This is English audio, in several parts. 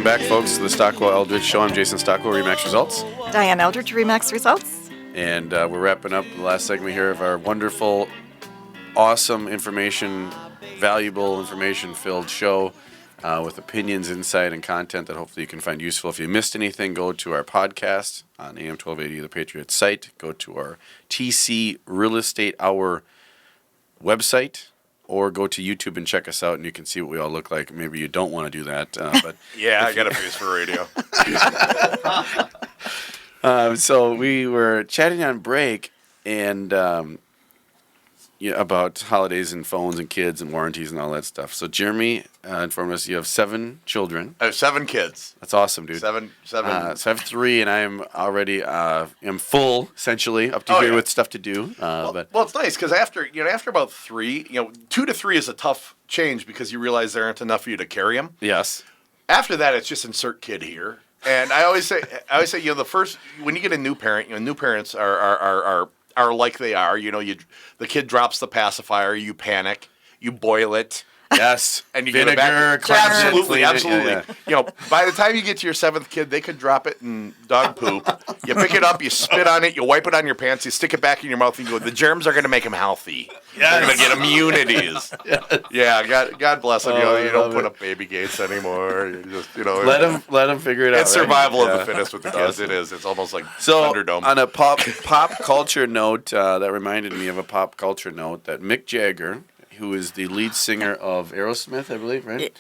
back, folks, to the Stockwell Eldridge Show. I'm Jason Stockwell, Remax Results. Diane Eldridge, Remax Results. And we're wrapping up the last segment here of our wonderful, awesome information, valuable information-filled show with opinions, insight, and content that hopefully you can find useful. If you missed anything, go to our podcast on AM 1280, The Patriot site. Go to our TC Real Estate Hour website. Or go to YouTube and check us out, and you can see what we all look like. Maybe you don't want to do that, but yeah, I got a face for radio. So we were chatting on break, and about holidays and phones and kids and warranties and all that stuff. So Jeremy informed us you have 7 children. I have 7 kids. That's awesome, dude. Seven. So I have 3, and I am already am full, essentially, up to here with stuff to do. Well, it's nice because after about 3, 2 to 3 is a tough change because you realize there aren't enough for you to carry them. Yes. After that, it's just insert kid here. And I always say, the first when you get a new parent, new parents are like they are. The kid drops the pacifier, you panic, you boil it. Yes, and you vinegar, get it back. Absolutely. Yeah. By the time you get to your 7th kid, they could drop it in dog poop. You pick it up, you spit on it, you wipe it on your pants, you stick it back in your mouth, and you go, the germs are going to make them healthy. Yes. They're going to get immunities. Yes. Yeah, God bless them. You don't put up baby gates anymore. You just, let them figure it out. It's survival of the fittest with the kids. It is. It's almost like Thunderdome. On a pop culture note, that reminded me of a pop culture note that Mick Jagger, who is the lead singer of Aerosmith, I believe, right?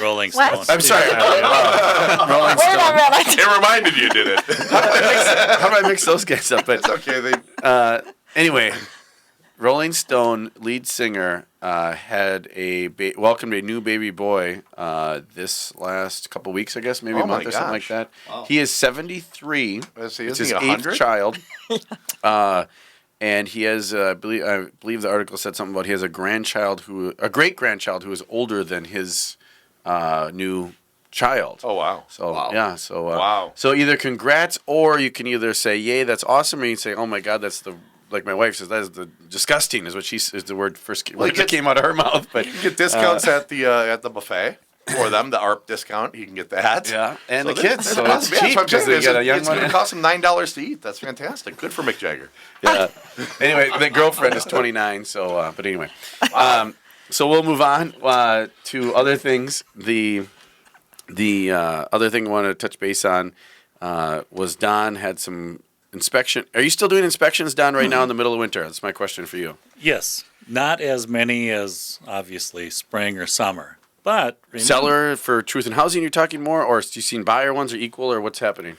Rolling Stone. I'm sorry. Rolling Stone. It reminded you, did it? How do I mix those guys up? But, it's okay. Anyway, Rolling Stone lead singer had welcomed a new baby boy this last couple weeks, I guess, maybe a month or something like that. Wow. He is 73. It's his 8th child. And he has, I believe the article said something about he has a great grandchild who is older than his new child. Oh wow! So wow. Yeah, wow. So either congrats, or you can either say, "Yay, that's awesome," or you can say, "Oh my God, that's like my wife says, that is the disgusting," is what is the word first came out of her mouth. But you can get discounts at the buffet. For them, the ARP discount, he can get that. Yeah, and so the kids. So it's cheap because they get a young it's one. going to cost them $9 to eat. That's fantastic. Good for Mick Jagger. Yeah. Anyway, the girlfriend is 29. So, but anyway, so we'll move on to other things. The other thing I wanted to touch base on was Don had some inspection. Are you still doing inspections, Don, right now in the middle of winter? That's my question for you. Yes, not as many as obviously spring or summer. But seller for Truth and Housing, you're talking more, or you seen buyer ones are equal, or what's happening?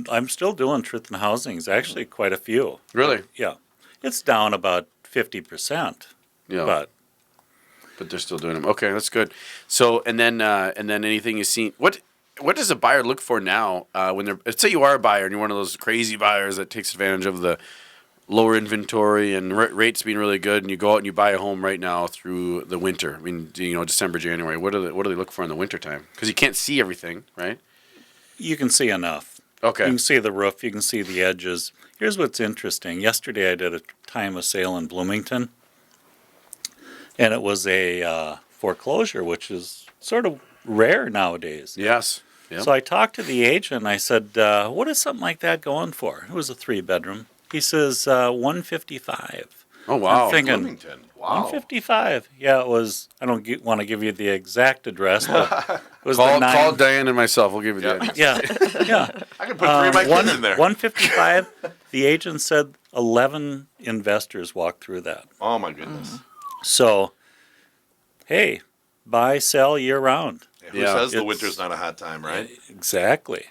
I'm still doing Truth and Housings. Actually, quite a few. Really? Yeah, it's down about 50%. Yeah, but they're still doing them. Okay, that's good. So, and then anything you've seen, what does a buyer look for now when they're? Let's say you are a buyer and you're one of those crazy buyers that takes advantage of the lower inventory and rates being really good, and you go out and you buy a home right now through the winter. I mean, December, January. What do they look for in the wintertime? Because you can't see everything, right? You can see enough. Okay. You can see the roof. You can see the edges. Here's what's interesting. Yesterday I did a time of sale in Bloomington, and it was a foreclosure, which is sort of rare nowadays. Yes. Yep. So I talked to the agent, and I said, what is something like that going for? It was a 3-bedroom. He says $155. Oh wow! I'm thinking, Bloomington. Wow. $155. Yeah, it was. I don't want to give you the exact address, but it was call Diane and myself. We'll give you the address. Yeah. I can put 3 of my kids in there. $155. The agent said 11 investors walked through that. Oh my goodness! So, hey, buy, sell year round. Who says the winter's not a hot time, right? Exactly.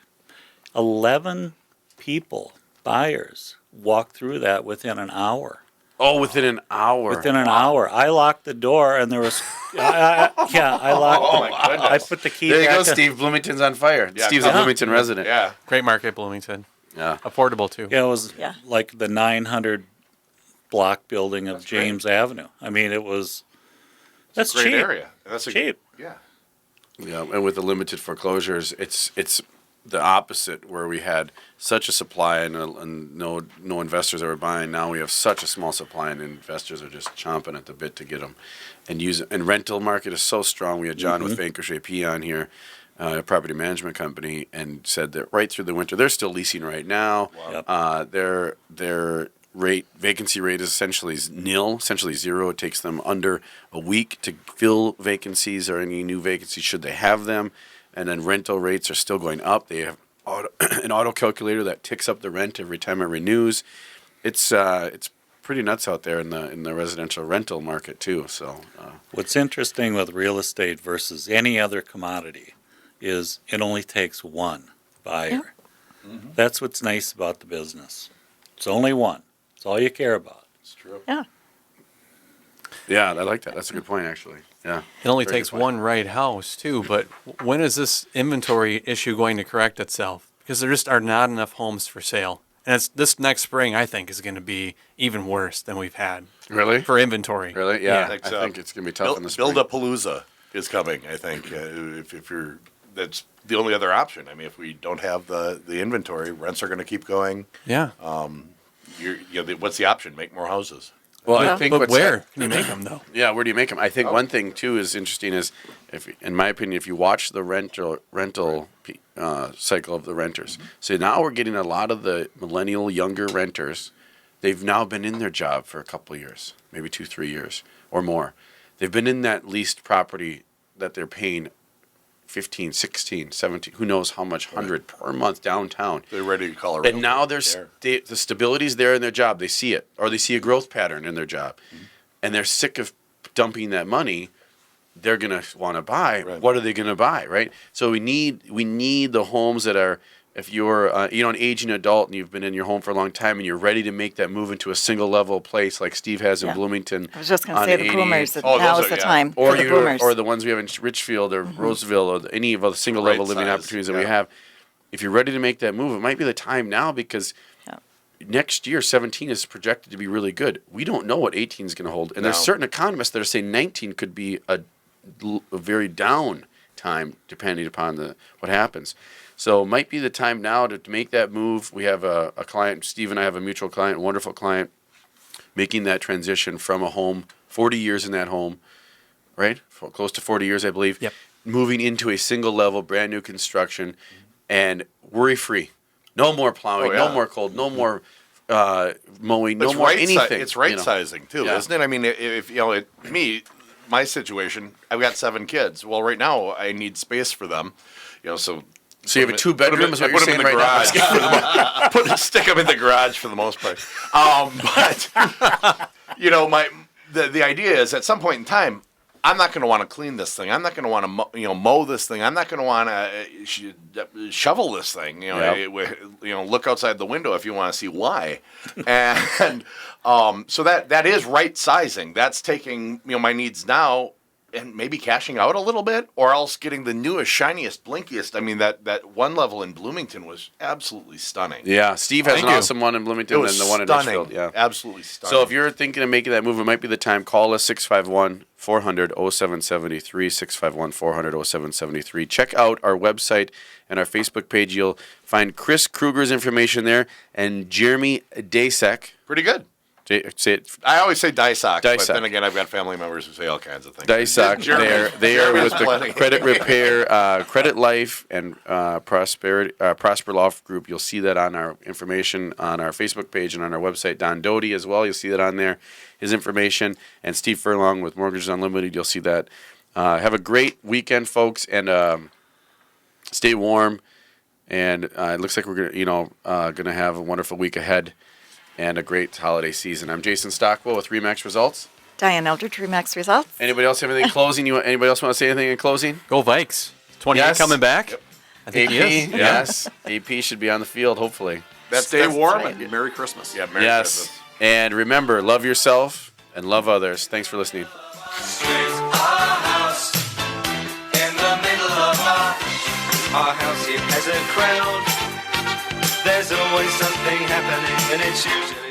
11 people, buyers, walked through that within an hour. Oh, within an hour. Within an hour. I locked the door, and there was... I locked Oh, my goodness. I put the key There you back go, Steve. Bloomington's on fire. Yeah. Steve's a Bloomington resident. Yeah. Great market, Bloomington. Yeah. Affordable, too. Yeah, it was like the 900 block building of James Avenue. I mean, it was... That's Great cheap. area. That's cheap. Yeah. Yeah, and with the limited foreclosures, it's the opposite, where we had such a supply and no investors that were buying. Now we have such a small supply, and investors are just chomping at the bit to get them and use it. And rental market is so strong. We had John with Vanquish AP on here property management company, and said that right through the winter they're still leasing right now. Yep. Their vacancy rate is essentially nil, essentially zero. It takes them under a week to fill vacancies or any new vacancies should they have them. And then rental rates are still going up. They have an auto calculator that ticks up the rent every time it renews. It's pretty nuts out there in the residential rental market too. So What's interesting with real estate versus any other commodity is it only takes one buyer. Mm-hmm. That's what's nice about the business. It's only one. It's all you care about. It's true. Yeah. yeah, I like that. That's a good point actually. Yeah. It only Very takes good point. one right house, too. But when is this inventory issue going to correct itself? Because there just are not enough homes for sale. And this next spring, I think, is going to be even worse than we've had Really? for inventory. Really? Yeah. think I so. think it's gonna be tough in the spring. Build-a-palooza is coming, I think. If you're, that's the only other option. I mean, if we don't have the inventory, rents are going to keep going. Yeah. What's the option? Make more houses. Well, Yeah. I think But what's where can you make them, though? Yeah, where do you make them? I think one thing too is interesting is, if, in my opinion, if you watch the rental cycle of the renters, so now we're getting a lot of the millennial younger renters. They've now been in their job for a couple of years, maybe 2-3 years or more. They've been in that leased property that they're paying 15, 16, 17, who knows how much, 100 per month downtown. They're ready to call a realtor. And now There. the stability's there in their job. They see it, or they see a growth pattern in their job, and they're sick of dumping that money. They're gonna want to buy. Right. What are they gonna buy, right? So we need the homes that are. If you're an aging adult and you've been in your home for a long time and you're ready to make that move into a single level place like Steve has in Yeah. Bloomington. I was just going to on say the 88. boomers. That Oh, now those is the are- yeah. time or for the you boomers. or the ones we have in Richfield or Roseville or any of the single level Right living size, opportunities that we yeah. have. If you're ready to make that move, it might be the time now because Yeah. next year 17 is projected to be really good. We don't know what 18 is going to hold, and there's No. certain economists that are saying 19 could be a very down time depending upon what happens. So it might be the time now to make that move. We have a client, Steve and I have a mutual client, a wonderful client, making that transition from a home, 40 years in that home, right? Close to 40 years, I believe. Yep. Moving into a single level, brand new construction, and worry free. No more plowing, Oh, yeah. no more cold, no more mowing, no It's more right anything. It's right you know. sizing too, Yeah. isn't it? I mean, if my situation, I've got 7 kids. Well, right now I need space for them. So So you have a 2-bedroom, is what you're put them saying in the right now? garage. Stick them in the garage for the most part. But the idea is at some point in time, I'm not going to want to clean this thing. I'm not going to want to mow this thing. I'm not going to want to shovel this thing. Yep. Look outside the window if you want to see why. And so that is right sizing. That's taking my needs now and maybe cashing out a little bit, or else getting the newest, shiniest, blinkiest. I mean, that one level in Bloomington was absolutely stunning. Yeah, Steve has Thank an you. awesome one in It Bloomington was and the one in stunning. Richfield. Yeah. Absolutely stunning. So if you're thinking of making that move, it might be the time. Call us 651-400-0773, 651-400-0773. Check out our website and our Facebook page. You'll find Chris Kruger's information there and Jeremy Dasek. pretty good. Say it. I always say Dysock, but Dysock. then again, I've got family members who say all kinds of things. Dysock. They are with the plenty. Credit Repair, Credit Life, and Prosper Law Group. You'll see that on our information on our Facebook page and on our website. Don Doty as well. You'll see that on there. His information, and Steve Furlong with Mortgages Unlimited. You'll see that. Have a great weekend, folks, and stay warm. And it looks like we're gonna have a wonderful week ahead and a great holiday season. I'm Jason Stockwell with Remax Results. Diane Eldridge, Remax Results. Anybody else have anything in closing? Anybody else want to say anything in closing? Go Vikes. 28 Yes. coming back. Yep. I think he is. AP, yes. AP should be on the field, hopefully. Stay warm right. and Merry Christmas. yeah, Merry Yes. Christmas. And remember, love yourself and love others. Thanks for listening. Our house, it has a crowd. There's always something happening, and it's usually